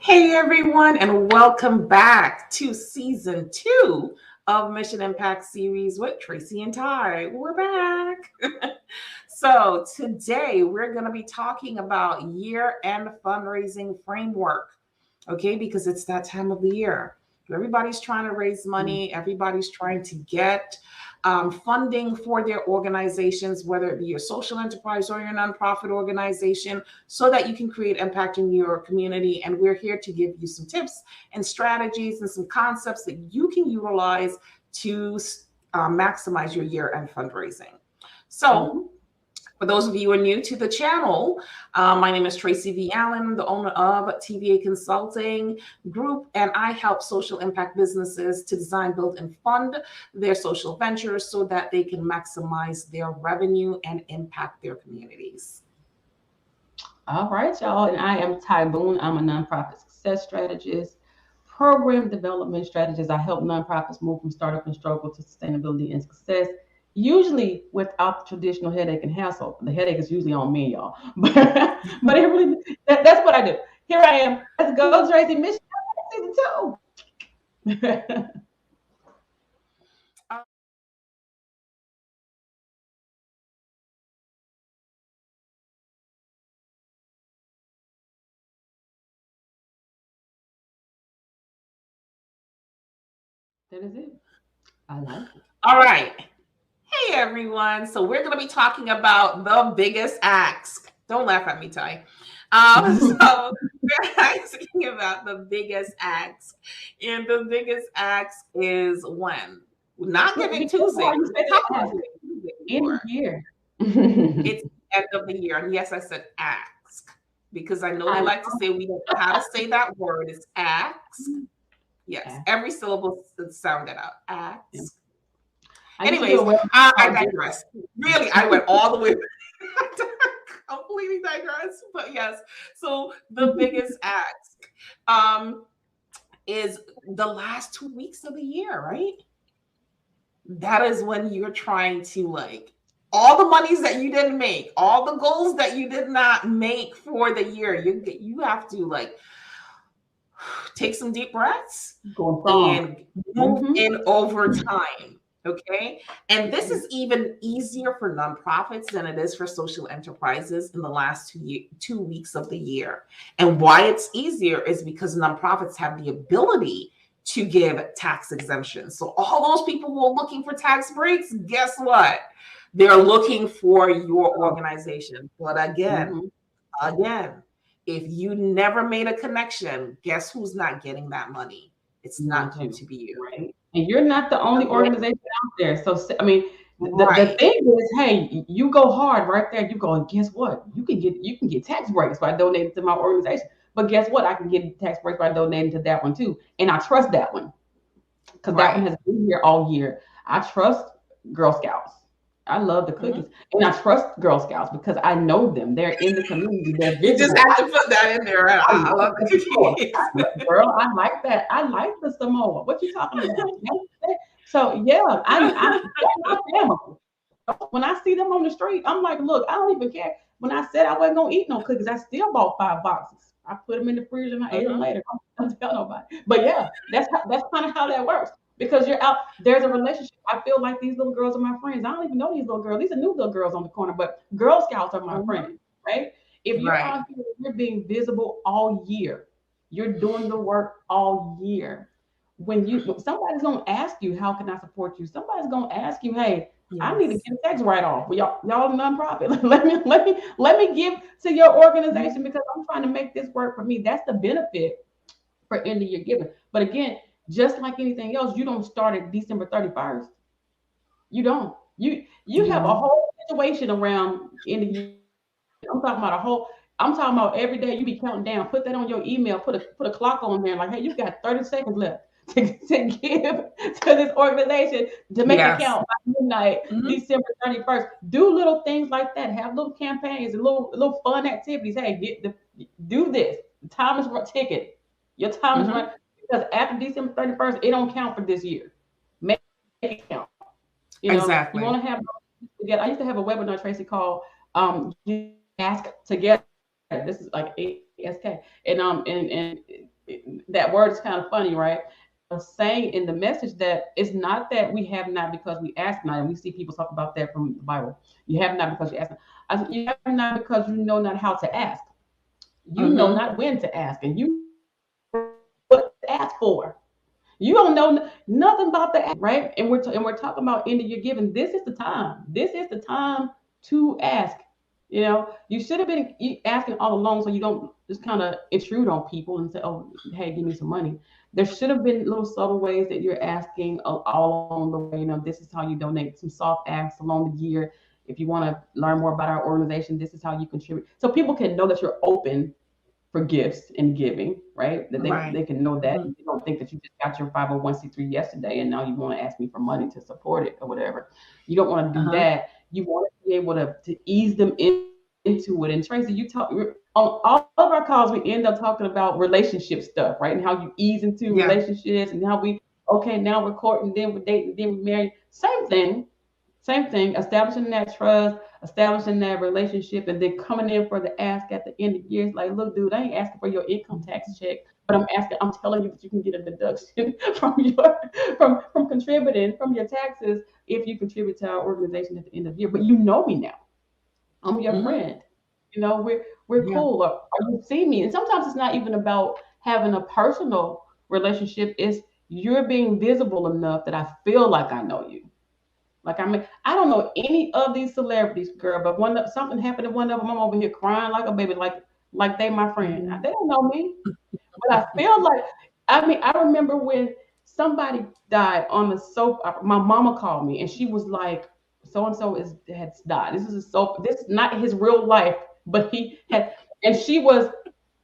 Hey everyone, and welcome back to season 2 of Mission Impact series with Tracy and Ty. We're back. So today we're going to be talking about year-end fundraising framework. Okay, because it's that time of the year. Everybody's trying to raise money. Everybody's trying to get funding for their organizations, whether it be your social enterprise or your nonprofit organization, so that you can create impact in your community. And we're here to give you some tips and strategies and some concepts that you can utilize to maximize your year-end fundraising. So, for those of you who are new to the channel, my name is Tracy V. Allen, the owner of TVA Consulting Group, and I help social impact businesses to design, build, and fund their social ventures so that they can maximize their revenue and impact their communities. All right, y'all, and I am Ty Boone. I'm a nonprofit success strategist, program development strategist. I help nonprofits move from startup and struggle to sustainability and success, usually without the traditional headache and hassle. The headache is usually on me, y'all. But it really that's what I do. Here I am. Let's go, Tracy. Mission season 2. That is it. I like it. All right. Hey, everyone. So we're going to be talking about the biggest ask. Don't laugh at me, Ty. So we're asking about the biggest ask. And the biggest ask is when? Not Giving Tuesday. End of year. It's the end of the year. And yes, I said ask. Because I know they like to say we don't know how to say that word. It's ask. Yes, every syllable sound that out. Ask. Yeah. Anyways, I digress. Really, I went all the way. Completely digress. But yes, so the biggest ask is the last 2 weeks of the year, right? That is when you're trying to all the monies that you didn't make, all the goals that you did not make for the year. You have to take some deep breaths and move in over time. Okay. And this is even easier for nonprofits than it is for social enterprises in the last 2 weeks of the year. And why it's easier is because nonprofits have the ability to give tax exemptions. So all those people who are looking for tax breaks, guess what? They're looking for your organization. But again, if you never made a connection, guess who's not getting that money? It's not going to be you. Right. And you're not the only organization out there. So, I mean, the thing is, hey, you go hard right there. You go, and guess what? You can get tax breaks by donating to my organization. But guess what? I can get tax breaks by donating to that one too. And I trust that one because that one has been here all year. I trust Girl Scouts. I love the cookies. And I trust Girl Scouts because I know them. They're in the community. They're visible. You just have to put that in there. I love the cookies. Girl, I like that. I like the Samoa. What you talking about? So yeah, I'm family. When I see them on the street, I'm like, look, I don't even care. When I said I wasn't gonna eat no cookies, I still bought 5 boxes. I put them in the freezer and I ate them later. I don't tell nobody. But yeah, that's kind of how that works. Because you're out, there's a relationship. I feel like these little girls are my friends. I don't even know these little girls. These are new little girls on the corner, but Girl Scouts are my friends, right? If you're out here, you're being visible all year. You're doing the work all year. When somebody's gonna ask you, how can I support you? Somebody's gonna ask you, hey, I need to get a tax write-off. Well, y'all nonprofit. let me give to your organization because I'm trying to make this work for me. That's the benefit for end of year giving. But again, just like anything else, you don't start at December 31st. You don't. You have a whole situation around end of year. I'm talking about every day you be counting down. Put that on your email. Put a clock on there. Like, hey, you got 30 seconds left to give to this organization to make it count by midnight, December 31st. Do little things like that. Have little campaigns and little fun activities. Hey, do this. The time is ticking. Your time is running. Because after December 31st, it don't count for this year. Make it count. Exactly. You want to have together. I used to have a webinar, Tracy, called Ask Together. This is like ASK. And that word is kind of funny, right? Saying in the message that it's not that we have not because we ask not, and we see people talk about that from the Bible. You have not because you ask not. You have not because you know not how to ask. You know Mm-hmm. not when to ask, and you what to ask for. You don't know nothing about the ask, right? And we're talking about end of your giving. This is the time. This is the time to ask. You know, you should have been asking all along, so you don't just kind of intrude on people and say, "Oh, hey, give me some money." There should have been little subtle ways that you're asking all along the way. You know, this is how you donate. Some soft asks along the year. If you want to learn more about our organization, this is how you contribute. So people can know that you're open for gifts and giving, right? That they Right. can know that. Mm-hmm. You don't think that you just got your 501c3 yesterday and now you want to ask me for money to support it or whatever. You don't want to do Uh-huh. that. You want to be able to ease them into it. And Tracy, you talk on all of our calls, we end up talking about relationship stuff, right? And how you ease into Yeah. relationships and how we, okay, now we're courting, then we're dating, then we're married. Same thing, establishing that trust, establishing that relationship, and then coming in for the ask at the end of the year. It's like, look, dude, I ain't asking for your income tax check, but I'm telling you that you can get a deduction from your from contributing from your taxes if you contribute to our organization at the end of the year. But you know me now. I'm your Mm-hmm. friend. You know, we're Yeah. cool. Or you see me. And sometimes it's not even about having a personal relationship. It's you're being visible enough that I feel like I know you. Like I don't know any of these celebrities, girl, but something happened to one of them. I'm over here crying like a baby, like they my friend. Mm-hmm. They don't know me, but I feel like I remember when somebody died on the soap. My mama called me and she was like, "So and so is has died. This is a soap. This is not his real life, but he had." And she was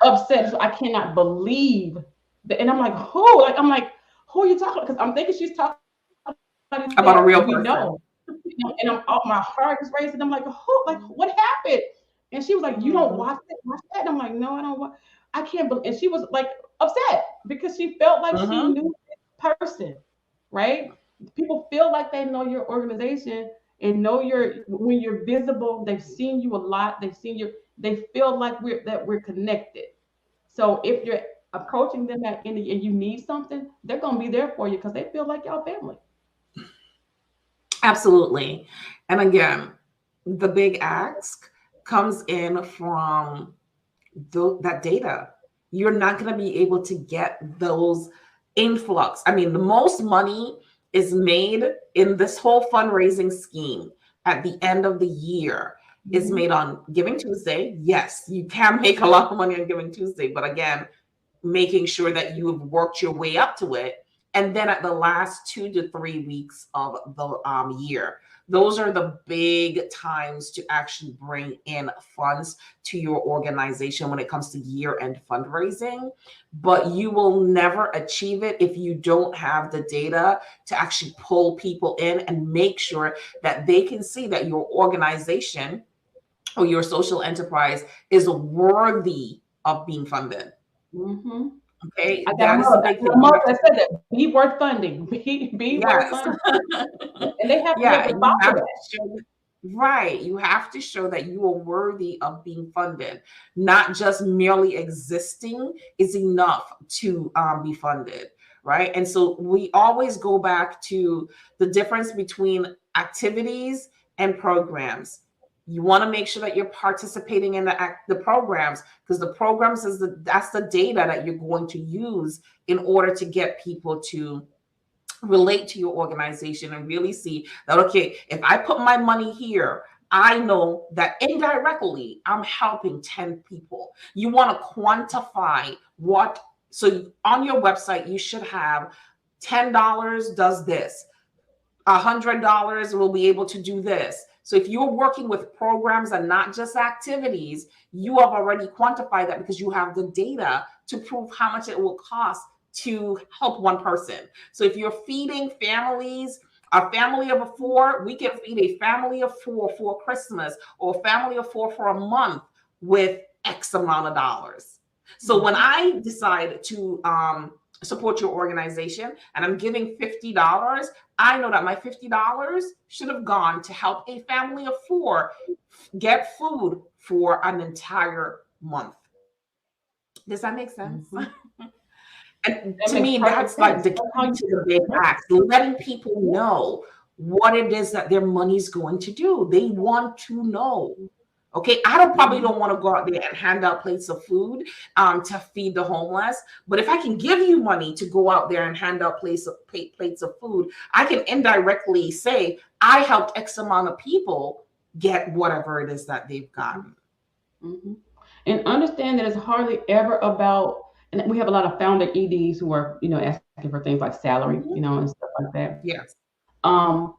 upset. So I cannot believe that. And I'm like, who? Like I'm like, who are you talking? Because I'm thinking she's talking about somebody that we About a know. real person. And my heart is racing. I'm like, who? Like, what happened? And she was like, you don't Mm-hmm. watch that? And I'm like, no, I don't watch. I can't believe. And she was like upset because she felt like she Mm-hmm. knew this person, right? People feel like they know your organization and know your when you're visible. They've seen you a lot. They've seen you. They feel like we're connected. So if you're approaching them at any and you need something, they're gonna be there for you because they feel like y'all family. Absolutely. And again, the big ask comes in from that data. You're not going to be able to get those influx. I mean, the most money is made in this whole fundraising scheme at the end of the year is Mhm. made on Giving Tuesday. Yes, you can make a lot of money on Giving Tuesday, but again, making sure that you have worked your way up to it. And then at the last 2 to 3 weeks of the year, those are the big times to actually bring in funds to your organization when it comes to year-end fundraising. But you will never achieve it if you don't have the data to actually pull people in and make sure that they can see that your organization or your social enterprise is worthy of being funded. Mhm. Okay, that is the I big got thing. a You mother have that to, said that be worth funding, be worth yes, funding, and they have to be able yeah, to you follow have that. to show, right. You have to show that you are worthy of being funded, not just merely existing is enough to be funded, right? And so we always go back to the difference between activities and programs. You want to make sure that you're participating in the programs because the programs that's the data that you're going to use in order to get people to relate to your organization and really see that, okay, if I put my money here, I know that indirectly I'm helping 10 people. You want to quantify what, so on your website, you should have $10 does this, $100 will be able to do this. So if you're working with programs and not just activities, you have already quantified that because you have the data to prove how much it will cost to help one person. So if you're feeding families, a family of four, we can feed a family of four for Christmas or a family of four for a month with X amount of dollars. So when Mhm. I decide to support your organization and I'm giving $50, I know that my $50 should have gone to help a family of four get food for an entire month. Does that make sense? Mhm. And That to makes me, perfect that's like sense. the That's how key you to the big acts, letting people know what it is that their money's going to do. They want to know. Okay, I probably don't want to go out there and hand out plates of food to feed the homeless. But if I can give you money to go out there and hand out plates of food, I can indirectly say I helped X amount of people get whatever it is that they've gotten. Mhm. And understand that it's hardly ever about, and we have a lot of founder EDs who are, asking for things like salary, Mhm. and stuff like that. Yes. Um,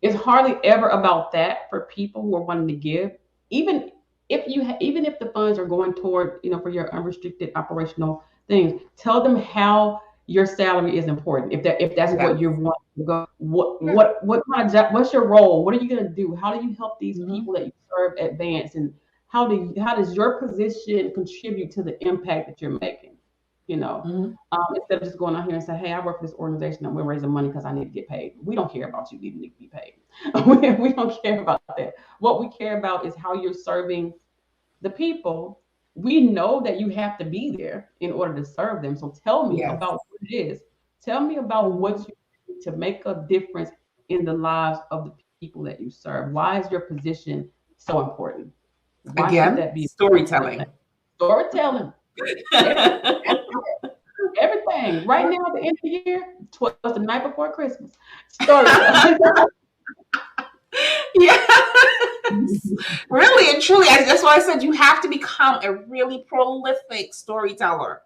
it's hardly ever about that for people who are wanting to give. Even even if the funds are going toward, for your unrestricted operational things, tell them how your salary is important. If that's Yeah. what you're wanting to go, Yeah. what kind of job, what's your role? What are you going to do? How do you help these Mhm. people that you serve advance? And how does your position contribute to the impact that you're making? Mhm. Instead of just going out here and say, "Hey, I work for this organization. I'm raising money because I need to get paid." We don't care about you needing to be paid. We don't care about that. What we care about is how you're serving the people. We know that you have to be there in order to serve them. So tell me Yes. about what it is. Tell me about what Mhm. you do to make a difference in the lives of the people that you serve. Why is your position so important? Why should Again, that be important? storytelling. Storytelling. Everything. Everything. Right now, at the end of the year, was the night before Christmas. Storytelling. Yes. Really and truly. That's why I said you have to become a really prolific storyteller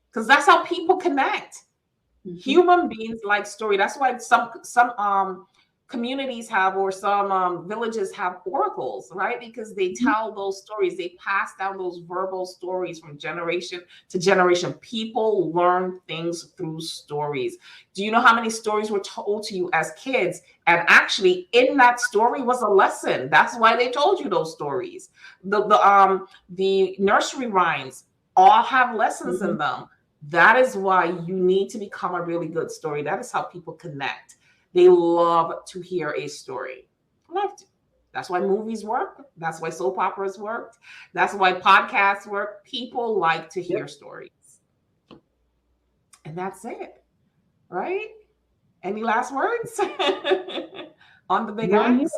because that's how people connect. Mhm. Human beings like story. That's why some communities have, or some villages have oracles, right? Because they tell those stories. They pass down those verbal stories from generation to generation. People learn things through stories. Do you know how many stories were told to you as kids? And actually, in that story was a lesson. That's why they told you those stories. The nursery rhymes all have lessons in Mhm. them. That is why you need to become a really good story. That is how people connect. They love to hear a story. Love to. That's why movies work. That's why soap operas work. That's why podcasts work. People like to Yep. hear stories. And that's it, right? Any last words on the big None here. acts?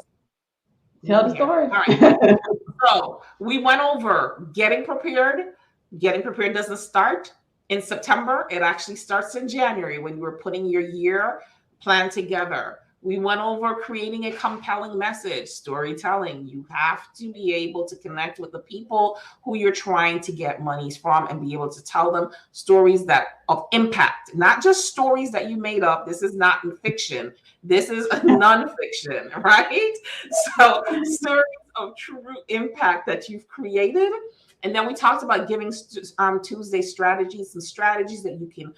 Tell None the here. story. All right. So we went over getting prepared. Getting prepared doesn't start in September. It actually starts in January when you're putting your year plan together. We went over creating a compelling message, storytelling. You have to be able to connect with the people who you're trying to get monies from and be able to tell them stories that of impact, not just stories that you made up. This is not fiction. This is nonfiction, right? So stories of true impact that you've created. And then we talked about giving Tuesday strategies and strategies that you can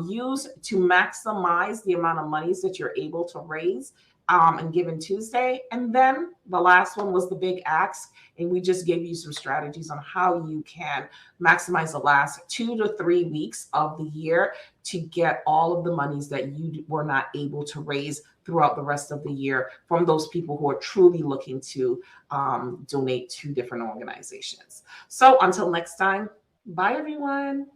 use to maximize the amount of monies that you're able to raise and Giving Tuesday. And then the last one was the big ask. And we just gave you some strategies on how you can maximize the last 2 to 3 weeks of the year to get all of the monies that you were not able to raise throughout the rest of the year from those people who are truly looking to donate to different organizations. So until next time, bye everyone.